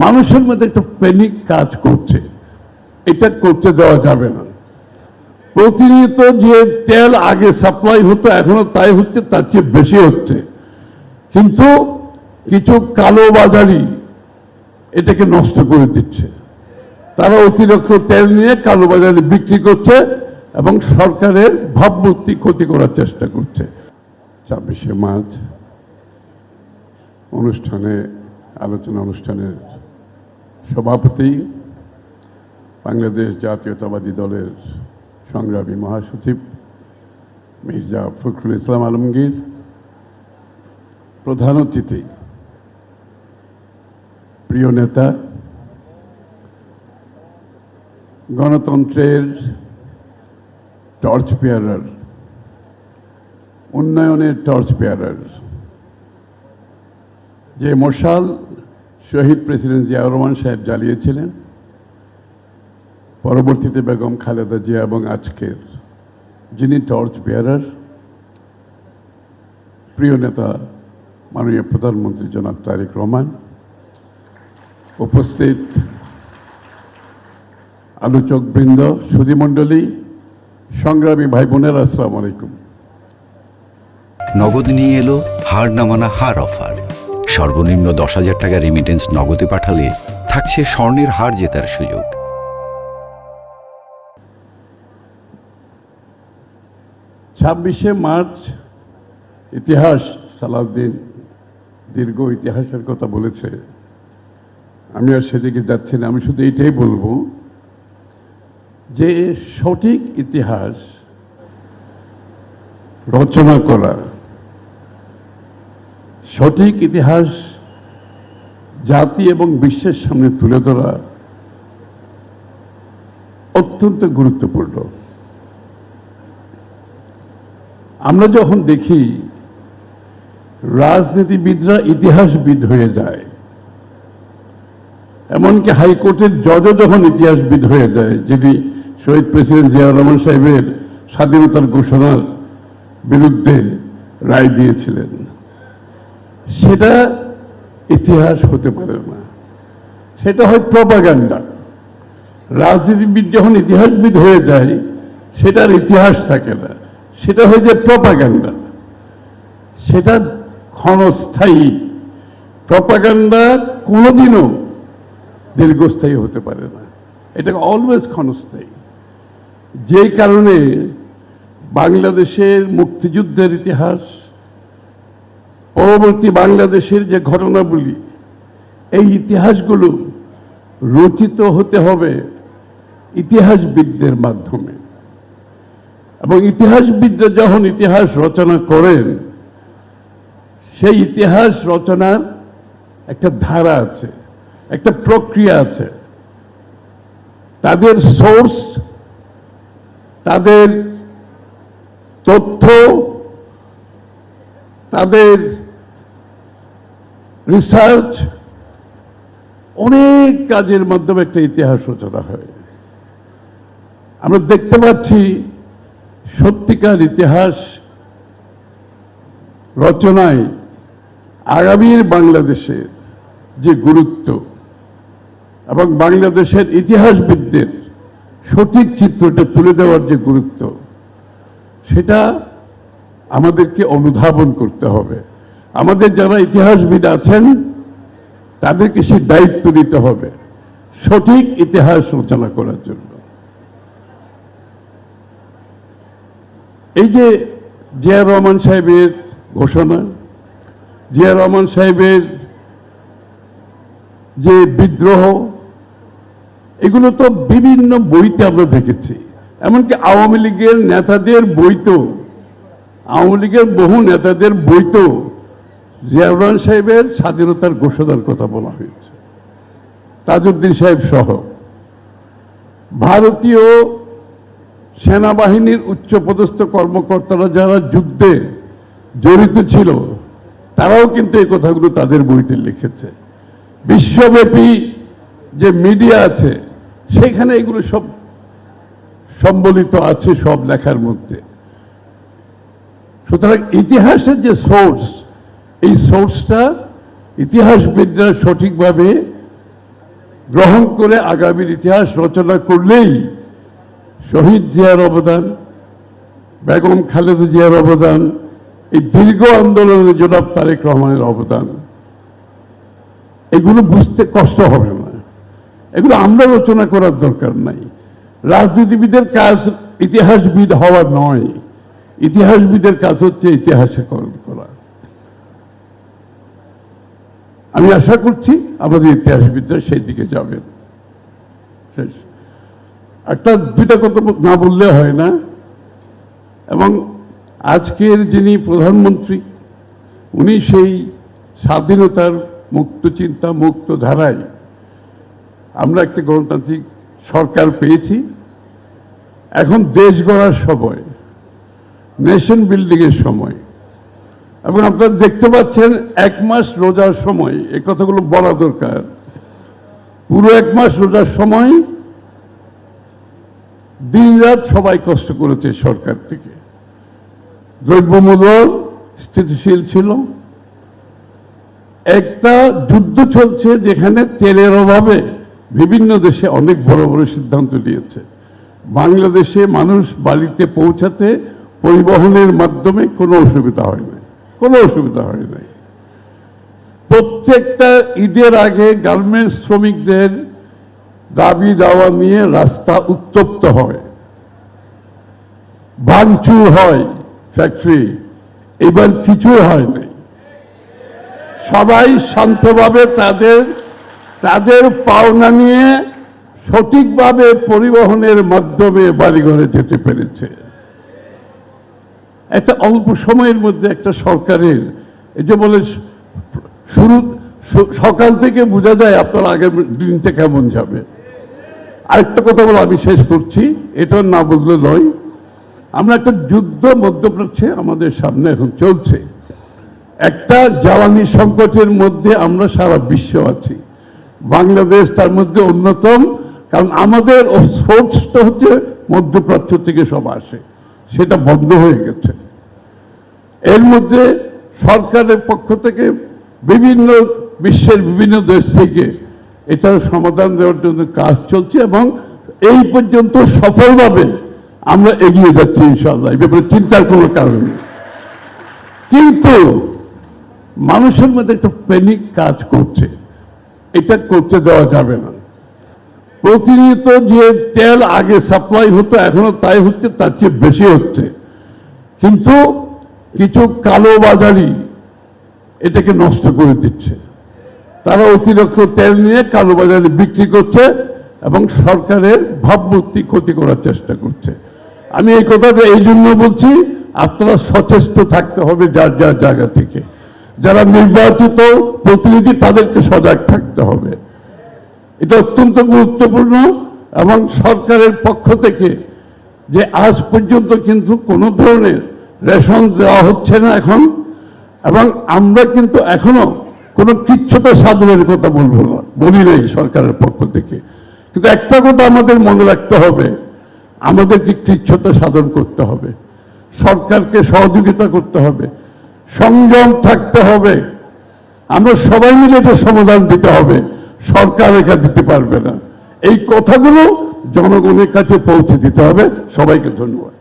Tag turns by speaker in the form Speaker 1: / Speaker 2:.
Speaker 1: মানুষের মধ্যে একটা প্যানিক কাজ করছে, এটা করতে দেওয়া যাবে না। প্রতিনিয়ত যে তেল আগে সাপ্লাই হতো এখনো তাই হচ্ছে, তার চেয়ে বেশি হচ্ছে, কিন্তু কিছু কালোবাজারি এটাকে নষ্ট করে দিচ্ছে। তারা অতিরিক্ত তেল নিয়ে কালোবাজারে বিক্রি করছে এবং সরকারের ভাবমূর্তি ক্ষতি করার চেষ্টা করছে। 26শে মার্চ আলোচনা অনুষ্ঠানের সভাপতি বাংলাদেশ জাতীয়তাবাদী দলের সংগ্রামী মহাসচিব মির্জা ফখরুল ইসলাম আলমগীর, প্রধান অতিথি প্রিয় নেতা, গণতন্ত্রের টর্চ বেয়ারার, উন্নয়নের টর্চ বেয়ারার, যে মশাল শহীদ প্রেসিডেন্ট জিয়াউর রহমান সাহেব জ্বালিয়েছিলেন, পরবর্তীতে বেগম খালেদা জিয়া এবং আজকের যিনি টর্চ বেয়ারার, প্রিয় নেতা মাননীয় প্রধানমন্ত্রী জনাব তারেক রহমান, উপস্থিত আলোচকবৃন্দ, সুধীমণ্ডলী, সংগ্রামী ভাই বোনেরা, আসসালামু আলাইকুম।
Speaker 2: নগদ নিয়ে এলো হার না মানা হার অফার। সর্বনিম্ন 10,000 টাকা রেমিটেন্স নগদে পাঠালে থাকছে স্বর্ণের হার জেতার সুযোগ।
Speaker 1: 26শে মার্চ ইতিহাস, সালাউদ্দিন দীর্ঘ ইতিহাসের কথা বলেছে, আমি আর সেদিকে যাচ্ছি না। আমি শুধু এইটাই বলবো যে সঠিক ইতিহাস রচনা করা, সঠিক ইতিহাস জাতি এবং বিশ্বের সামনে তুলে ধরা অত্যন্ত গুরুত্বপূর্ণ। আমরা যখন দেখি রাজনীতিবিদরা ইতিহাসবিদ হয়ে যায়, এমনকি হাইকোর্টের জজও যখন ইতিহাসবিদ হয়ে যায়, যিনি শহীদ প্রেসিডেন্ট জিয়াউর রহমান সাহেবের স্বাধীনতার ঘোষণার বিরুদ্ধে রায় দিয়েছিলেন, সেটা ইতিহাস হতে পারে না, সেটা হয় প্রপাগান্ডা। রাজনীতিবিদ যখন ইতিহাসবিদ হয়ে যায়, সেটার ইতিহাস থাকে না, সেটা হয়ে যায় প্রপাগান্ডা। সেটা ক্ষণস্থায়ী। প্রপাগান্ডা কোনোদিনও দীর্ঘস্থায়ী হতে পারে না, এটা অলওয়েজ ক্ষণস্থায়ী। যেই কারণে বাংলাদেশের মুক্তিযুদ্ধের ইতিহাস, পরবর্তী বাংলাদেশের যে ঘটনাবলী, এই ইতিহাসগুলো রচিত হতে হবে ইতিহাসবিদদের মাধ্যমে। এবং ইতিহাসবিদরা যখন ইতিহাস রচনা করেন, সেই ইতিহাস রচনার একটা ধারা আছে, একটা প্রক্রিয়া আছে। তাদের সোর্স, তাদের তথ্য, তাদের রিসার্চ, অনেক কাজের মাধ্যমে একটা ইতিহাস রচনা হয়। আমরা দেখতে পাচ্ছি সত্যিকার ইতিহাস রচনায় আগামীর বাংলাদেশের যে গুরুত্ব এবং বাংলাদেশের ইতিহাসবিদদের সঠিক চিত্রটা তুলে দেওয়ার যে গুরুত্ব, সেটা আমাদেরকে অনুধাবন করতে হবে। আমাদের যারা ইতিহাসবিদ আছেন তাদেরকে সে দায়িত্ব নিতে হবে সঠিক ইতিহাস রচনা করার জন্য। এই যে জিয়া রহমান সাহেবের ঘোষণা, জিয়া রহমান সাহেবের যে বিদ্রোহ, এগুলো তো বিভিন্ন বইতে আমরা দেখেছি। এমনকি আওয়ামী লীগের নেতাদের বইতেও, আওয়ামী লীগের বহু নেতাদের বইতেও জিয়াউর রহমান সাহেবের স্বাধীনতার ঘোষণার কথা বলা হয়েছে। তাজউদ্দিন সাহেব সহ ভারতীয় সেনাবাহিনীর উচ্চপদস্থ কর্মকর্তারা যারা যুদ্ধে জড়িত ছিল, তারাও কিন্তু এই কথাগুলো তাদের বইতে লিখেছে। বিশ্বব্যাপী যে মিডিয়া আছে, সেখানে এগুলো সব সম্বলিত আছে, সব লেখার মধ্যে। সুতরাং ইতিহাসের যে সোর্স, এই সোর্সটা ইতিহাসবিদরা সঠিকভাবে গ্রহণ করে আগামীর ইতিহাস রচনা করলেই শহীদ জিয়ার অবদান, বেগম খালেদা জিয়ার অবদান, এই দীর্ঘ আন্দোলনে জনাব তারেক রহমানের অবদান, এগুলো বুঝতে কষ্ট হবে না। এগুলো আমরা রচনা করার দরকার নাই। রাজনীতিবিদের কাজ ইতিহাসবিদ হওয়া নয়, ইতিহাসবিদের কাজ হচ্ছে ইতিহাসকরণ করা। আমি আশা করছি আমাদের ইতিহাসবিদরা সেই দিকে যাবেন। শেষ একটা দুইটা কথা না বললে হয় না। এবং আজকের যিনি প্রধানমন্ত্রী, উনি সেই স্বাধীনতার মুক্ত চিন্তা, মুক্ত ধারায় আমরা একটা গণতান্ত্রিক সরকার পেয়েছি। এখন দেশ গড়ার সময়, নেশন বিল্ডিংয়ের সময়। এবং আপনারা দেখতে পাচ্ছেন 1 মাস রোজার সময়, এই কথাগুলো বলা দরকার। পুরো 1 মাস রোজার সময় দিনরাত সবাই কষ্ট করেছে সরকার থেকে। দ্রব্যমূল্য স্থিতিশীল ছিল। একটা যুদ্ধ চলছে যেখানে তেলের অভাবে বিভিন্ন দেশে অনেক বড় বড় সিদ্ধান্ত নিয়েছে। বাংলাদেশে মানুষ বাড়িতে পৌঁছাতে পরিবহনের মাধ্যমে কোনো অসুবিধা হয় না, কোনো অসুবিধা হয় নাই। প্রত্যেকটা ঈদের আগে গার্মেন্টস শ্রমিকদের দাবি দাওয়া নিয়ে রাস্তা উত্তপ্ত হয়, ভাঙচুর হয় ফ্যাক্টরি। এবার কিছুই হয় নাই। সবাই শান্তভাবে তাদের পাওনা নিয়ে সঠিকভাবে পরিবহনের মাধ্যমে বাড়িঘরে যেতে পেরেছে। একটা অল্প সময়ের মধ্যে একটা সরকারের, এই যে বলে শুরু সকাল থেকে বোঝা যায় আপনার আগের দিনটা কেমন যাবে। আরেকটা কথা বলে আমি শেষ করছি, এটা না বললে নয়। আমরা একটা যুদ্ধ মধ্যপ্রাচ্যে আমাদের সামনে এখন চলছে। একটা জ্বালানি সংকটের মধ্যে আমরা সারা বিশ্ব আছি, বাংলাদেশ তার মধ্যে অন্যতম। কারণ আমাদের সোর্সটা হচ্ছে মধ্যপ্রাচ্য থেকে সব আসে, সেটা বন্ধ হয়ে গেছে। এর মধ্যে সরকারের পক্ষ থেকে বিভিন্ন বিশ্বের বিভিন্ন দেশ থেকে এটার সমাধান দেওয়ার জন্য কাজ চলছে এবং এই পর্যন্ত সফলভাবে আমরা এগিয়ে যাচ্ছি ইনশাআল্লাহ। এই ব্যাপারে চিন্তার কোনো কারণ নেই। কিন্তু মানুষের মধ্যে একটা প্যানিক কাজ করছে, এটা করতে দেওয়া যাবে না। প্রতিনিয়ত যে তেল আগে সাপ্লাই হতো এখনো তাই হচ্ছে, তার চেয়ে বেশি হচ্ছে। কিন্তু কিছু কালোবাজারি এটাকে নষ্ট করে দিচ্ছে। তারা অতিরিক্ত তেল নিয়ে কালোবাজারে বিক্রি করছে এবং সরকারের ভাবমূর্তি ক্ষতি করার চেষ্টা করছে। আমি এই কথাটা এই জন্য বলছি, আপনারা সচেষ্ট থাকতে হবে যার যার জায়গা থেকে। যারা নির্বাচিত প্রতিনিধি তাদেরকে সজাগ থাকতে হবে। এটা অত্যন্ত গুরুত্বপূর্ণ। এবং সরকারের পক্ষ থেকে যে আজ পর্যন্ত কিন্তু কোনো ধরনের রেশন দেওয়া হচ্ছে না এখন, এবং আমরা কিন্তু এখনো কোনো কৃচ্ছতা সাধনের কথা বলবো না, বলি নাই সরকারের পক্ষ থেকে। কিন্তু একটা কথা আমাদের মনে রাখতে হবে, আমাদেরকে কৃচ্ছতা সাধন করতে হবে, সরকারকে সহযোগিতা করতে হবে, সংযম থাকতে হবে। আমরা সবাই মিলে এটা সমাধান দিতে হবে, সরকার একা দিতে পারবে না। এই কথাগুলো জনগণের কাছে পৌঁছে দিতে হবে। সবাইকে ধন্যবাদ।